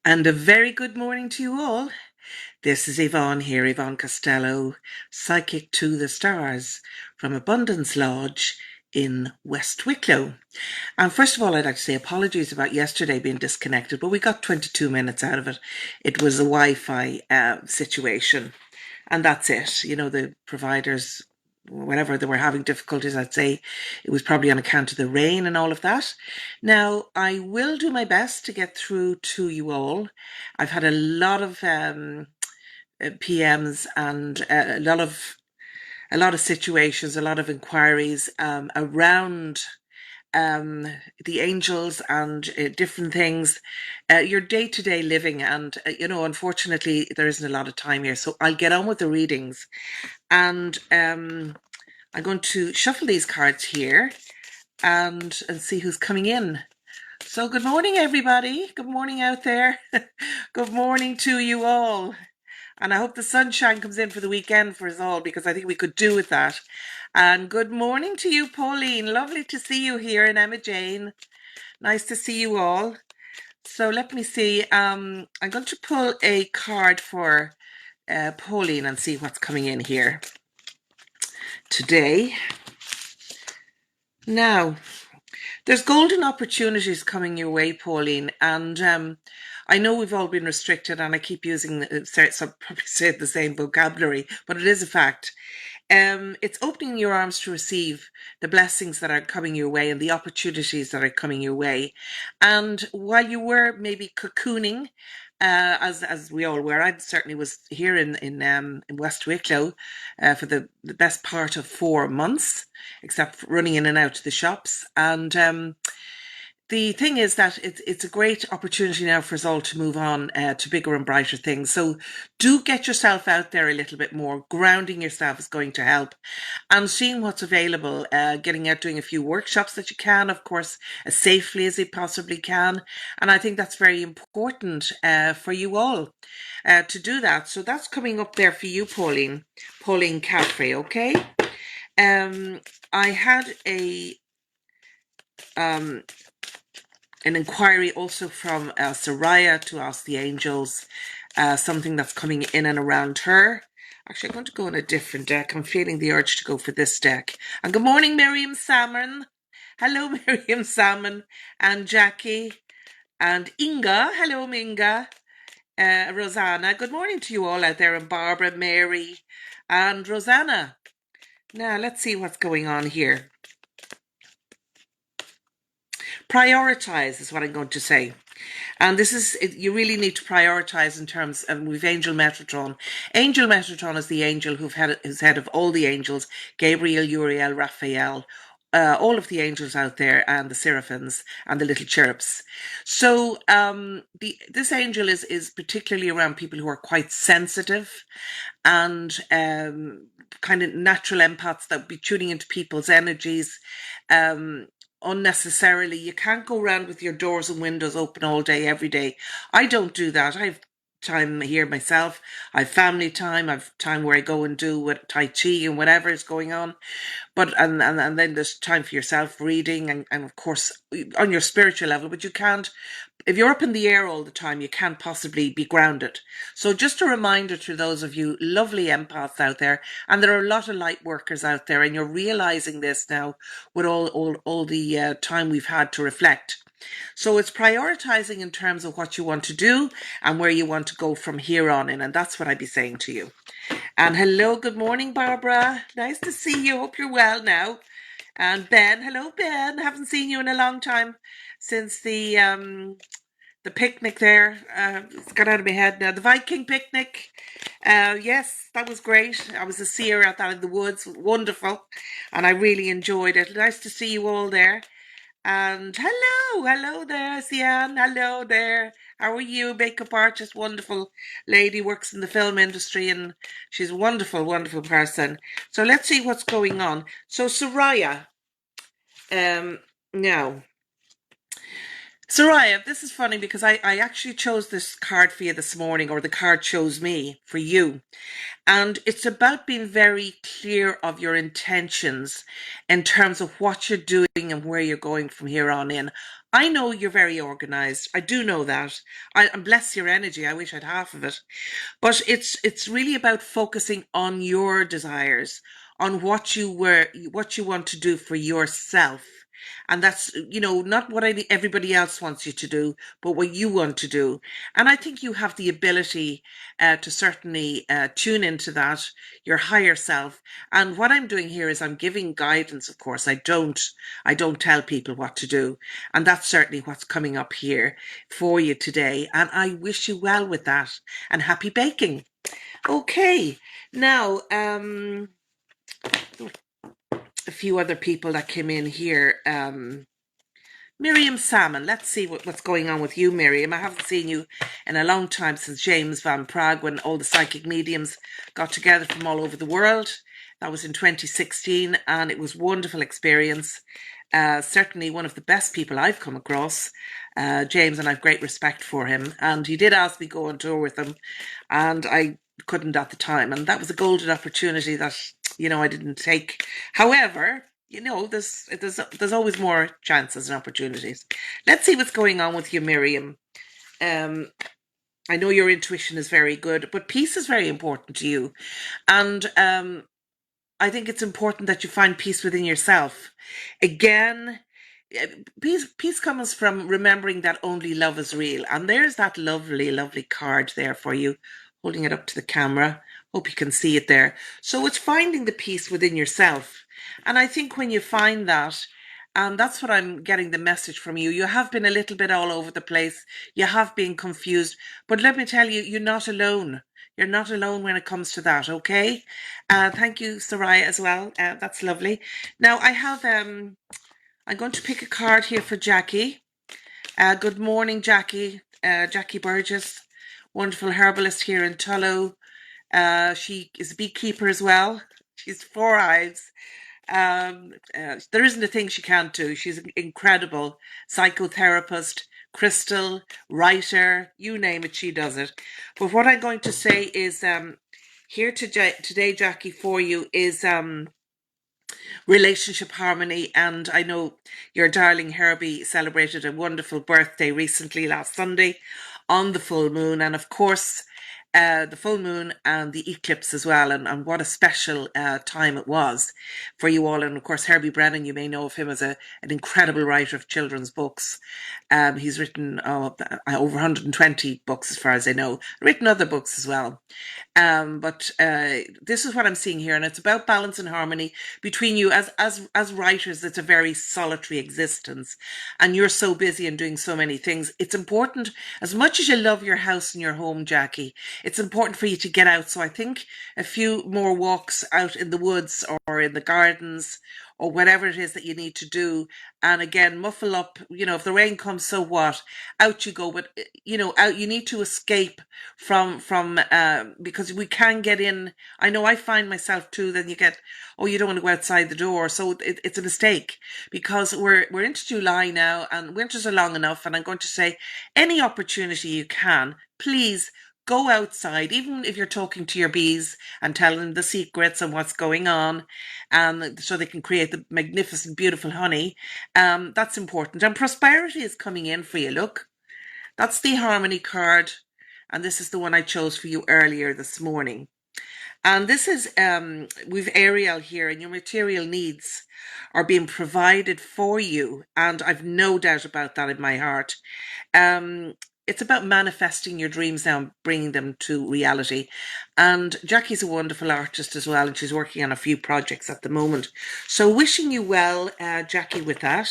And a very good morning to you all. This is Yvonne here, Yvonne Costelloe, Psychic to the Stars from Abundance Lodge in West Wicklow. And first of all, I'd like to say apologies about yesterday being disconnected, but we got 22 minutes out of it. It was a Wi-Fi situation, and that's it. You know, the providers, whenever they were having difficulties, I'd say it was probably on account of the rain and all of that. Now, I will do my best to get through to you all. I've had a lot of PMs and a lot of situations, a lot of inquiries around um, the angels and different things, your day to day living. And, unfortunately, there isn't a lot of time here. So I'll get on with the readings. And I'm going to shuffle these cards here and see who's coming in. So good morning, everybody. Good morning out there. Good morning to you all. And I hope the sunshine comes in for the weekend for us all, because I think we could do with that. And good morning to you, Pauline. Lovely to see you here, and Emma Jane. Nice to see you all. So let me see. I'm going to pull a card for Pauline and see what's coming in here today. Now, there's golden opportunities coming your way, Pauline, and I know we've all been restricted, and I keep using, so probably say the same vocabulary, but it is a fact. It's opening your arms to receive the blessings that are coming your way and the opportunities that are coming your way. And while you were maybe cocooning, as we all were, I certainly was here in West Wicklow for the best part of 4 months, except running in and out to the shops. And the thing is that it's a great opportunity now for us all to move on to bigger and brighter things. So do get yourself out there a little bit more. Grounding yourself is going to help, and seeing what's available, getting out, doing a few workshops that you can, of course, as safely as you possibly can. And I think that's very important for you all to do that. So that's coming up there for you, Pauline Caffrey. Okay. Um, I had um, an inquiry also from Soraya to ask the angels something that's coming in and around her. Actually, I'm going to go on a different deck. I'm feeling the urge to go for this deck. And good morning, Miriam Salmon. Hello, Miriam Salmon and Jackie and Inga. Hello, Inga. Rosanna. Good morning to you all out there, and Barbara, Mary, and Rosanna. Now, let's see what's going on here. Prioritize is what I'm going to say. And this is, you really need to prioritize in terms of, with Angel Metatron. Angel Metatron is the angel who's head of all the angels: Gabriel, Uriel, Raphael, all of the angels out there, and the seraphims and the little cherubs. So this angel is particularly around people who are quite sensitive and kind of natural empaths that would be tuning into people's energies. Unnecessarily. You can't go around with your doors and windows open all day, every day. I don't do that. I have time here myself. I have family time. I have time where I go and do what Tai Chi and whatever is going on. But and then there's time for yourself, reading, and of course on your spiritual level. But you can't, if you're up in the air all the time, you can't possibly be grounded. So just a reminder to those of you lovely empaths out there, and there are a lot of light workers out there, and you're realizing this now with all the time we've had to reflect. So it's prioritizing in terms of what you want to do and where you want to go from here on in, and that's what I'd be saying to you. And hello, good morning, Barbara. Nice to see you. Hope you're well now. And Ben, hello, Ben. Haven't seen you in a long time since the picnic there. It's got out of my head now. The Viking picnic. Yes, that was great. I was a seer out there in the woods. Wonderful. And I really enjoyed it. Nice to see you all there. And hello there, Sian. Hello there. How are you? Makeup artist, wonderful lady, works in the film industry, and she's a wonderful, wonderful person. So let's see what's going on. So Soraya, now Soraya, this is funny because I actually chose this card for you this morning, or the card chose me for you. And it's about being very clear of your intentions in terms of what you're doing and where you're going from here on in. I know you're very organized. I do know that. And bless your energy. I wish I'd half of it. But it's really about focusing on your desires, on what you want to do for yourself. And that's, not what everybody else wants you to do, but what you want to do. And I think you have the ability to certainly tune into that, your higher self. And what I'm doing here is I'm giving guidance, of course. I don't tell people what to do. And that's certainly what's coming up here for you today. And I wish you well with that and happy baking. Okay, now a few other people that came in here. Miriam Salmon, let's see what's going on with you, Miriam. I haven't seen you in a long time, since James Van Prague, when all the psychic mediums got together from all over the world. That was in 2016, and it was a wonderful experience. Certainly one of the best people I've come across. James, and I've great respect for him. And he did ask me to go on tour with him, and I couldn't at the time. And that was a golden opportunity that, I didn't take. However, there's always more chances and opportunities. Let's see what's going on with you, Miriam. I know your intuition is very good, but peace is very important to you. And I think it's important that you find peace within yourself. Again, peace comes from remembering that only love is real. And there's that lovely, lovely card there for you, holding it up to the camera. Hope you can see it there. So it's finding the peace within yourself. And I think when you find that, and that's what I'm getting the message from you. You have been a little bit all over the place. You have been confused. But let me tell you, you're not alone. You're not alone when it comes to that, okay? Thank you, Soraya, as well. That's lovely. Now, I'm going to pick a card here for Jackie. Good morning, Jackie. Jackie Burgess, wonderful herbalist here in Tullow. She is a beekeeper as well. She's 4 eyes. There isn't a thing she can't do. She's an incredible psychotherapist, crystal, writer, you name it, she does it. But what I'm going to say is here today, Jackie, for you is relationship harmony. And I know your darling Herbie celebrated a wonderful birthday recently, last Sunday, on the full moon. And of course, the full moon and the eclipse as well, and what a special time it was for you all. And of course, Herbie Brennan, you may know of him as an incredible writer of children's books. He's written over 120 books as far as I know, written other books as well. But this is what I'm seeing here, and it's about balance and harmony between you. As writers, it's a very solitary existence, and you're so busy and doing so many things. It's important, as much as you love your house and your home, Jackie, it's important for you to get out. So I think a few more walks out in the woods or in the gardens or whatever it is that you need to do. And again, muffle up, if the rain comes, so what? Out you go. But, out, you need to escape from because we can get in. I know I find myself too, then you get, oh, you don't want to go outside the door. So it's a mistake, because we're into July now and winters are long enough. And I'm going to say, any opportunity you can, please go outside, even if you're talking to your bees and telling them the secrets and what's going on, so they can create the magnificent, beautiful honey. That's important. And prosperity is coming in for you. Look, that's the harmony card. And this is the one I chose for you earlier this morning. And this is, we've Ariel here, and your material needs are being provided for you. And I've no doubt about that in my heart. It's about manifesting your dreams now and bringing them to reality. And Jackie's a wonderful artist as well, and she's working on a few projects at the moment. So wishing you well, Jackie, with that.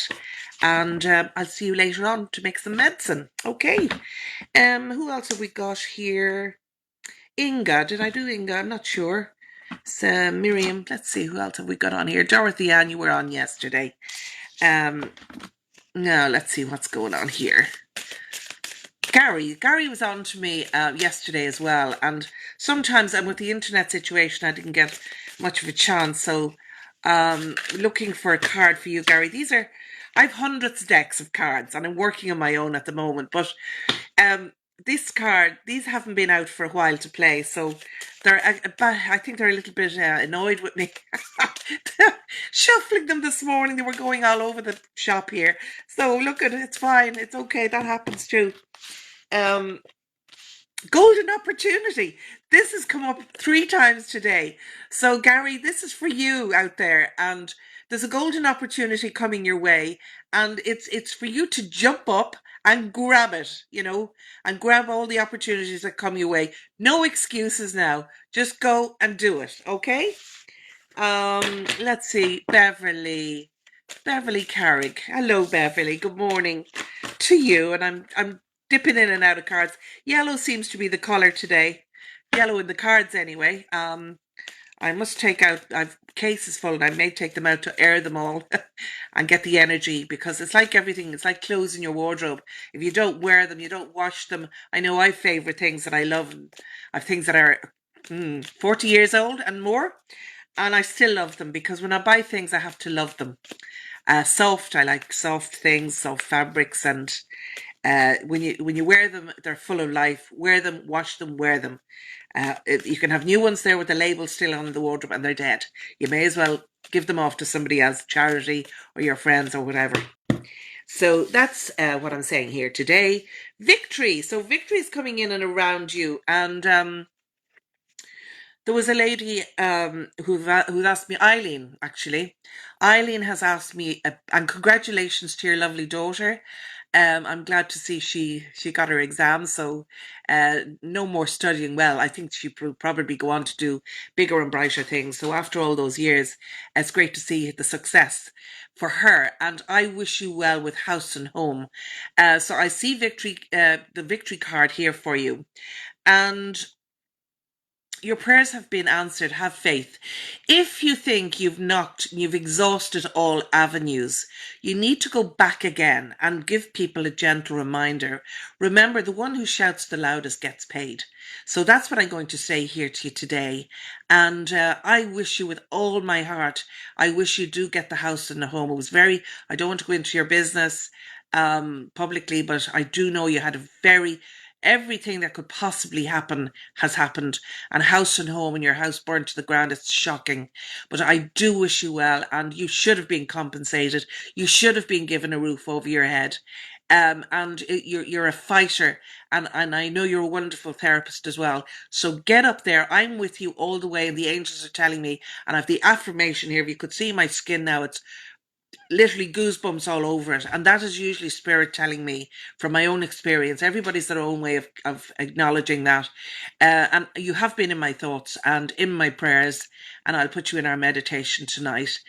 And I'll see you later on to make some medicine. Okay. Who else have we got here? Inga. Did I do Inga? I'm not sure. So Miriam. Let's see, who else have we got on here? Dorothy Ann, you were on yesterday. Now let's see what's going on here. Gary was on to me yesterday as well, and sometimes with the internet situation I didn't get much of a chance, so looking for a card for you, Gary. These are I've hundreds of decks of cards, and I'm working on my own at the moment. But um, these haven't been out for a while to play, so I think they're a little bit annoyed with me. Shuffling them this morning, they were going all over the shop here. So look at it, it's fine, it's okay. That happens too. Um, Golden opportunity. This has come up 3 times today. So, Gary, this is for you out there, and there's a golden opportunity coming your way, and it's for you to jump up and grab it, and grab all the opportunities that come your way. No excuses now. Just go and do it, okay? Let's see, Beverly Carrick. Hello, Beverly. Good morning to you. And I'm dipping in and out of cards. Yellow seems to be the color today. Yellow in the cards anyway. I must take out. I've cases full, and I may take them out to air them all and get the energy, because it's like everything. It's like clothes in your wardrobe. If you don't wear them, you don't wash them. I know I favour things that I love. And I've things that are 40 years old and more, and I still love them, because when I buy things, I have to love them. Soft, I like soft things, soft fabrics, and when you wear them, they're full of life. Wear them, wash them, wear them. You can have new ones there with the label still on the wardrobe, and they're dead. You may as well give them off to somebody else, charity, or your friends, or whatever. So that's what I'm saying here today. Victory. So victory is coming in and around you, and there was a lady who asked me, Eileen, actually. Eileen has asked me, and congratulations to your lovely daughter. I'm glad to see she got her exam, so no more studying. Well, I think she will probably go on to do bigger and brighter things. So after all those years, it's great to see the success for her, and I wish you well with house and home. So I see the victory card here for you, and your prayers have been answered. Have faith. If you think you've exhausted all avenues, you need to go back again and give people a gentle reminder. Remember, the one who shouts the loudest gets paid. So that's what I'm going to say here to you today. And I wish you with all my heart, I wish you do get the house and the home. I don't want to go into your business publicly, but I do know you had everything that could possibly happen has happened, and house and home and your house burnt to the ground. It's shocking, but I do wish you well, and you should have been compensated. You should have been given a roof over your head. You're a fighter, and I know you're a wonderful therapist as well. So get up there. I'm with you all the way, and the angels are telling me, and I have the affirmation here. If you could see my skin now, it's literally goosebumps all over it, and that is usually spirit telling me from my own experience. Everybody's their own way of acknowledging that, and you have been in my thoughts and in my prayers, and I'll put you in our meditation tonight,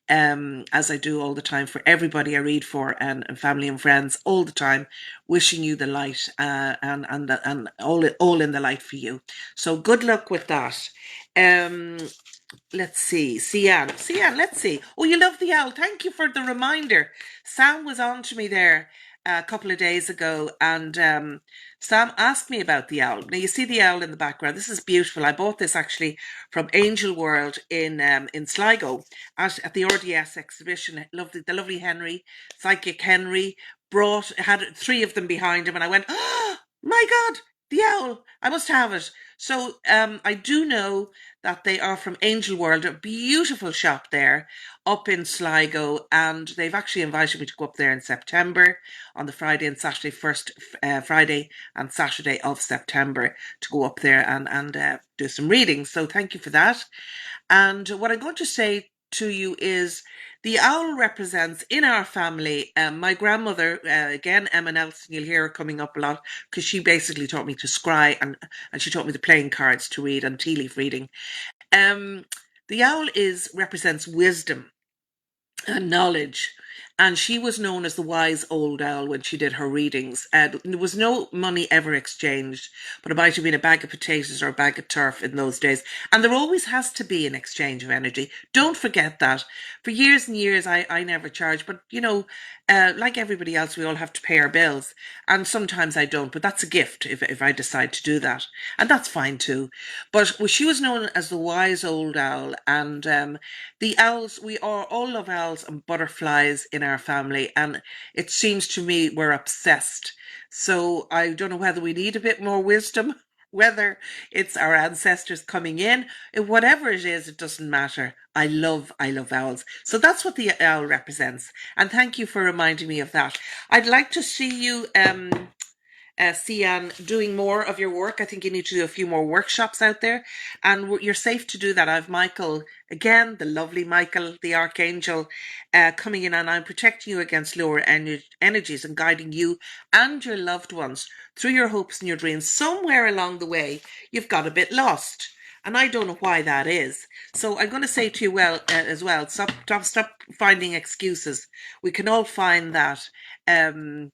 as I do all the time for everybody I read for, and family and friends all the time, wishing you the light, and all in the light for you. So good luck with that. um Let's see, Sian. Let's see. Oh, you love the owl. Thank you for the reminder. Sam was on to me there a couple of days ago, and Sam asked me about the owl. Now you see the owl in the background. This is beautiful. I bought this actually from Angel World in Sligo at the RDS exhibition. The lovely Henry, Psychic Henry, had 3 of them behind him, and I went, oh my God, the owl! I must have it. So I do know that they are from Angel World, a beautiful shop there up in Sligo, and they've actually invited me to go up there in September on the Friday and Saturday, first Friday and Saturday of September, to go up there and do some readings. So thank you for that. And what I'm going to say to you is, the owl represents in our family, my grandmother, again, Emma Nelson. You'll hear her coming up a lot, because she basically taught me to scry, and she taught me the playing cards to read and tea leaf reading. Um, the owl represents wisdom and knowledge, and she was known as the wise old owl when she did her readings. There was no money ever exchanged, but it might have been a bag of potatoes or a bag of turf in those days, and there always has to be an exchange of energy. Don't forget that. For years and years I never charged, but like everybody else, we all have to pay our bills, and sometimes I don't, but that's a gift if I decide to do that, and that's fine too. But she was known as the wise old owl, and the owls, we all love owls and butterflies in our family, and it seems to me we're obsessed. So I don't know whether we need a bit more wisdom, whether it's our ancestors coming in, whatever it is, it doesn't matter. I love owls. So that's what the owl represents. And thank you for reminding me of that. I'd like to see you, Sian, doing more of your work. I think you need to do a few more workshops out there, and you're safe to do that. I've Michael, again, the lovely Michael, the Archangel, coming in, and I'm protecting you against lower energies and guiding you and your loved ones through your hopes and your dreams. Somewhere along the way, you've got a bit lost. And I don't know why that is. So I'm going to say to you, as well, stop finding excuses. We can all find that. Why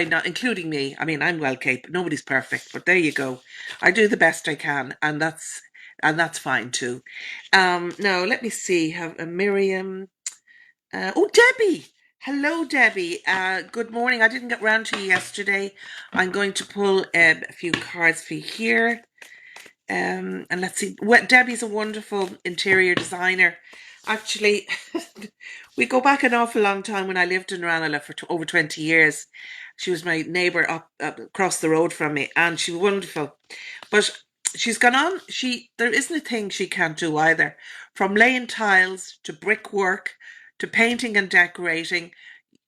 not, including me? I mean, I'm well capable. Nobody's perfect, but there you go. I do the best I can, and that's fine too. Now let me see. Have Miriam? Debbie. Hello, Debbie. Good morning. I didn't get round to you yesterday. I'm going to pull a few cards for you here. And let's see. Debbie's a wonderful interior designer. Actually, we go back an awful long time when I lived in Ranelagh for over 20 years. She was my neighbour up across the road from me, and she was wonderful. But she's gone on. There isn't a thing she can't do either. From laying tiles to brickwork to painting and decorating.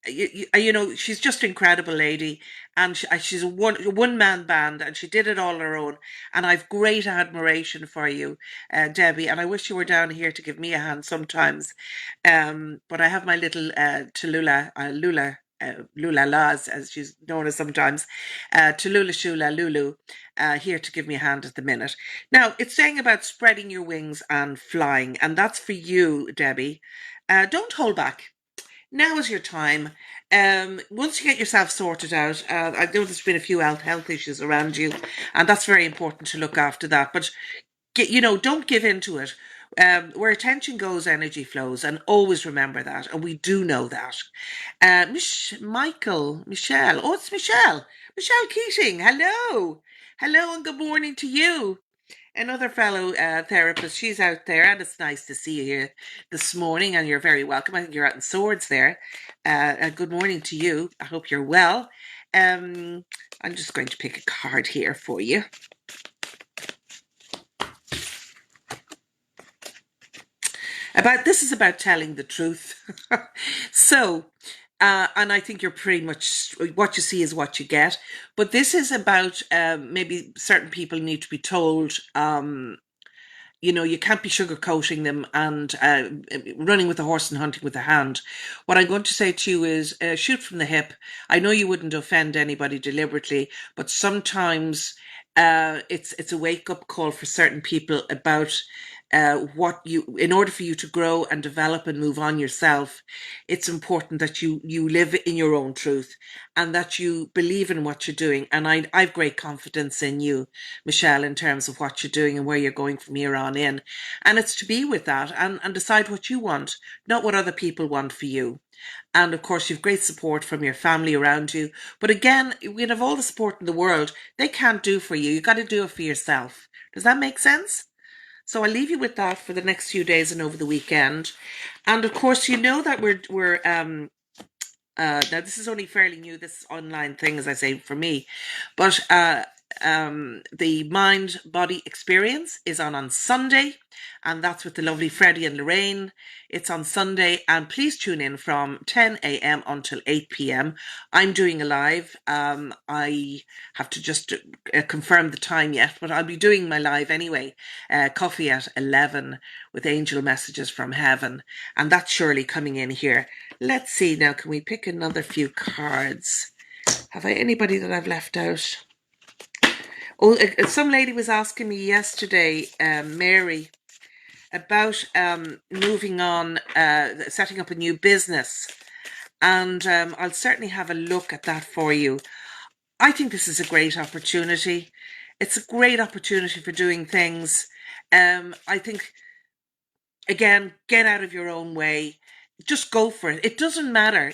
She's just an incredible lady, and she's a one man band, and she did it all on her own. And I've great admiration for you, Debbie. And I wish you were down here to give me a hand sometimes. But I have my little Lula Laz, as she's known as sometimes, Tallulah Shula Lulu, here to give me a hand at the minute. Now, it's saying about spreading your wings and flying, and that's for you, Debbie. Don't hold back. Now is your time. Once you get yourself sorted out, I know there's been a few health issues around you, and that's very important to look after that. But don't give in to it. Where attention goes, energy flows, and always remember that. And we do know that. Michelle. Oh, it's Michelle. Michelle Keating. Hello, hello, and good morning to you. Another fellow therapist, she's out there, and it's nice to see you here this morning, and you're very welcome. I think you're out in Swords there. Good morning to you. I hope you're well. I'm just going to pick a card here for you. This is about telling the truth. So, and I think you're pretty much, what you see is what you get. But this is about maybe certain people need to be told, you can't be sugarcoating them and running with a horse and hunting with a hand. What I'm going to say to you is shoot from the hip. I know you wouldn't offend anybody deliberately, but sometimes it's a wake-up call for certain people about in order for you to grow and develop and move on yourself, it's important that you live in your own truth and that you believe in what you're doing. And I've great confidence in you, Michelle, in terms of what you're doing and where you're going from here on in. And it's to be with that and decide what you want, not what other people want for you. And of course, you've great support from your family around you. But again, we have all the support in the world. They can't do for you. You've got to do it for yourself. Does that make sense? So I'll leave you with that for the next few days and over the weekend. And of course, you know that we're now this is only fairly new, this online thing, as I say, for me. But the Mind Body Experience is on Sunday, and that's with the lovely Freddie and Lorraine. It's on Sunday, and please tune in from 10 a.m. until 8 p.m. I'm doing a live. I have to just confirm the time yet, but I'll be doing my live anyway. Coffee at 11 with Angel Messages from Heaven, and that's surely coming in here. Let's see now, can we pick another few cards? Have I anybody that I've left out? Oh, some lady was asking me yesterday, Mary, about moving on, setting up a new business. And I'll certainly have a look at that for you. I think this is a great opportunity. It's a great opportunity for doing things. I think, again, get out of your own way. Just go for it. It doesn't matter,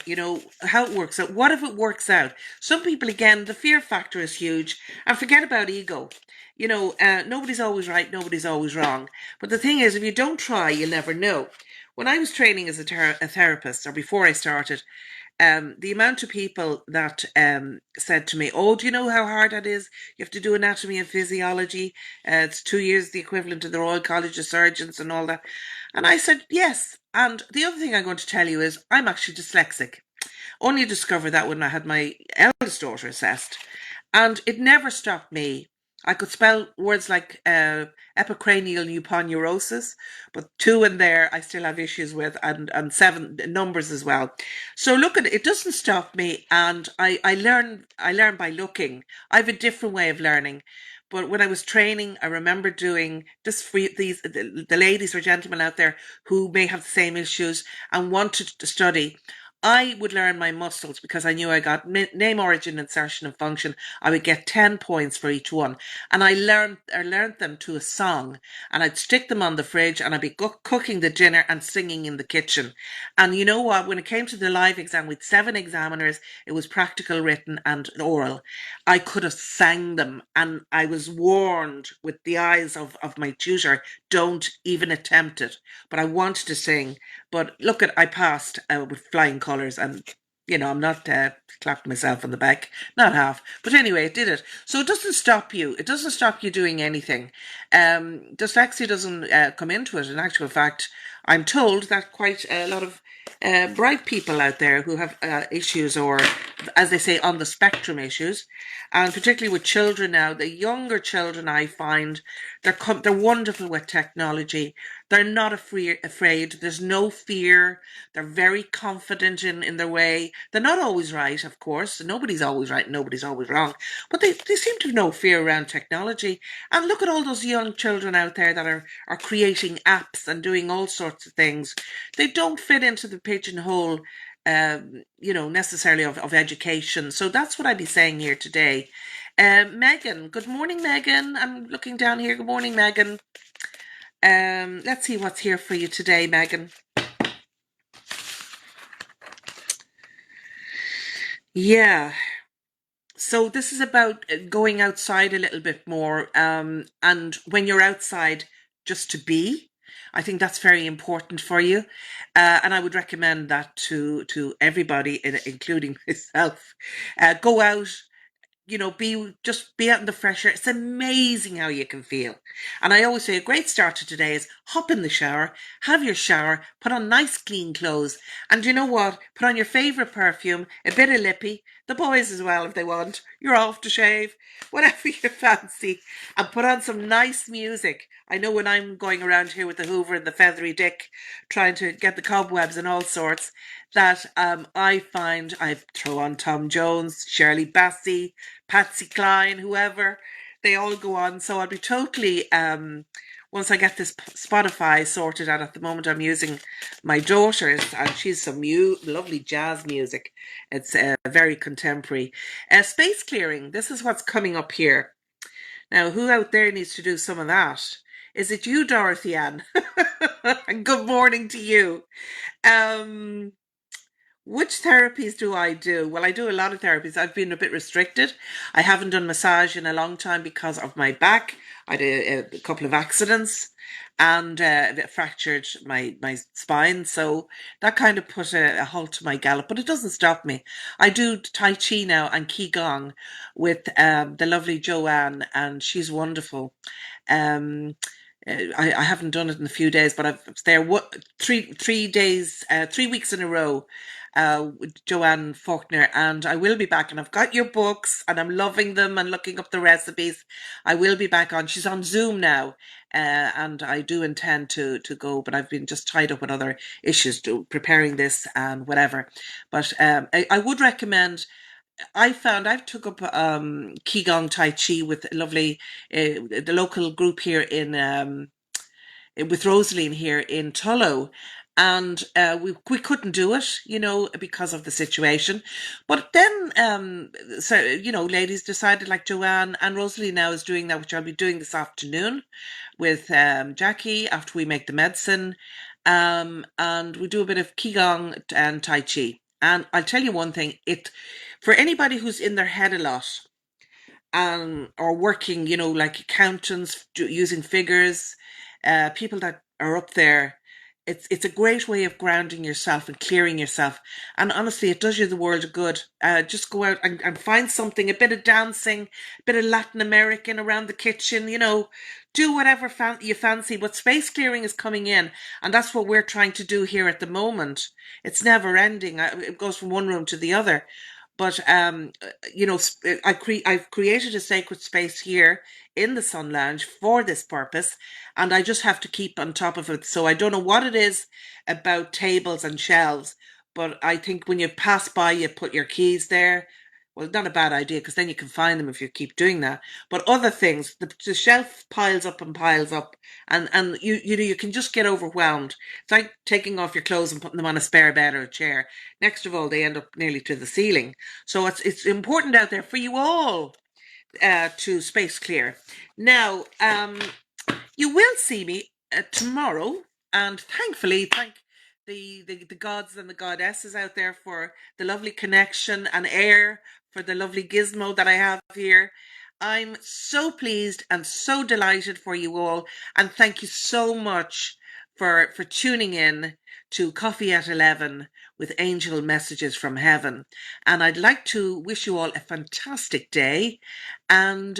how it works out. What if it works out? Some people, again, the fear factor is huge, and forget about ego. Nobody's always right, nobody's always wrong. But the thing is, if you don't try, you'll never know. when I was training as a therapist, or before I started, the amount of people that said to me, "Oh, do you know how hard that is? You have to do anatomy and physiology. It's 2 years, the equivalent of the Royal College of Surgeons and all that." And I said, "Yes." And the other thing I'm going to tell you is I'm actually dyslexic. Only discovered that when I had my eldest daughter assessed. And it never stopped me. I could spell words like epicranial pneumonia, but two in there I still have issues with, and seven numbers as well. So look at it, it doesn't stop me, and I learn by looking. I have a different way of learning. But when I was training, I remember doing just for these the ladies or gentlemen out there who may have the same issues and wanted to study. I would learn my muscles because I knew I got name, origin, insertion, and function. I would get 10 points for each one. And I learned them to a song, and I'd stick them on the fridge, and I'd be cooking the dinner and singing in the kitchen. And you know what? When it came to the live exam with 7 examiners, it was practical, written, and oral. I could have sang them, and I was warned with the eyes of my tutor, don't even attempt it. But I wanted to sing. But look at, I passed with flying colours, and I'm not clapping myself on the back, not half. But anyway, it did it. So it doesn't stop you. It doesn't stop you doing anything. Dyslexia doesn't come into it. In actual fact, I'm told that quite a lot of bright people out there who have issues, or as they say, on the spectrum issues, and particularly with children now, the younger children, I find they're wonderful with technology. They're not afraid. There's no fear. They're very confident in their way. They're not always right, of course. Nobody's always right. Nobody's always wrong. But they seem to have no fear around technology. And look at all those young children out there that are creating apps and doing all sorts of things. They don't fit into the pigeonhole, necessarily of education. So that's what I'd be saying here today. Megan, good morning, Megan. I'm looking down here. Good morning, Megan. Let's see what's here for you today, Megan. Yeah. So this is about going outside a little bit more, and when you're outside, just to be. I think that's very important for you, and I would recommend that to everybody, including myself. Go out, be out in the fresh air. It's amazing how you can feel. And I always say a great start to today is hop in the shower, have your shower, put on nice clean clothes, and you know what? Put on your favourite perfume, a bit of lippy, the boys as well if they want. You're off to shave, whatever you fancy, and put on some nice music. I know when I'm going around here with the Hoover and the feathery dick, trying to get the cobwebs and all sorts, that I find I throw on Tom Jones, Shirley Bassey, Patsy Cline, whoever, they all go on. So I'll be totally, once I get this Spotify sorted out. At the moment I'm using my daughter's, and she's some lovely jazz music. It's very contemporary. Space clearing, this is what's coming up here. Now, who out there needs to do some of that? Is it you, Dorothy Ann? And good morning to you. Um, which therapies do I do? Well, I do a lot of therapies. I've been a bit restricted. I haven't done massage in a long time because of my back. I had a couple of accidents and fractured my spine. So that kind of put a halt to my gallop, but it doesn't stop me. I do Tai Chi now and Qigong with the lovely Joanne, and she's wonderful. Um, I haven't done it in a few days, but I've was there 3 days, 3 weeks in a row with Joanne Faulkner, and I will be back. And I've got your books, and I'm loving them and looking up the recipes. I will be back on. She's on Zoom now, and I do intend to go, but I've been just tied up with other issues, preparing this and whatever. But I would recommend. I've took up Qigong Tai Chi with lovely the local group here in with Rosaline here in Tullow. And we couldn't do it, because of the situation. But then, so, ladies decided, like Joanne and Rosalie now is doing that, which I'll be doing this afternoon with Jackie after we make the medicine. And we do a bit of Qigong and Tai Chi. And I'll tell you one thing, for anybody who's in their head a lot, or working, like accountants using figures, people that are up there, it's a great way of grounding yourself and clearing yourself. And honestly, it does you the world of good. Just go out and find something, a bit of dancing, a bit of Latin American around the kitchen, do whatever you fancy. But space clearing is coming in, and that's what we're trying to do here at the moment. It's never ending. It goes from one room to the other. But I've created a sacred space here in the Sun Lounge for this purpose, and I just have to keep on top of it. So I don't know what it is about tables and shelves, but I think when you pass by, you put your keys there. Well, not a bad idea because then you can find them if you keep doing that. But other things, the shelf piles up, and you can just get overwhelmed. It's like taking off your clothes and putting them on a spare bed or a chair. Next of all, they end up nearly to the ceiling. So it's important out there for you all to space clear. Now, you will see me tomorrow, and thankfully, thank the gods and the goddesses out there for the lovely connection and air, for the lovely gizmo that I have here. I'm so pleased and so delighted for you all, and thank you so much for tuning in to Coffee at 11 with Angel Messages from Heaven. And I'd like to wish you all a fantastic day, and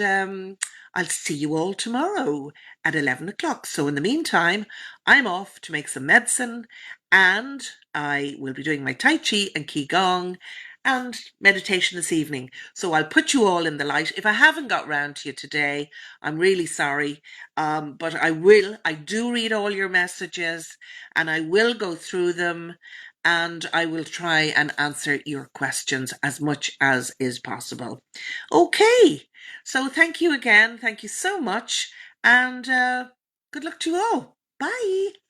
I'll see you all tomorrow at 11 o'clock. So in the meantime, I'm off to make some medicine, and I will be doing my Tai Chi and Qigong and meditation this evening. So I'll put you all in the light. If I haven't got round to you today, I'm really sorry. But I will. I do read all your messages, and I will go through them, and I will try and answer your questions as much as is possible. Okay. So thank you again. Thank you so much. And good luck to you all. Bye.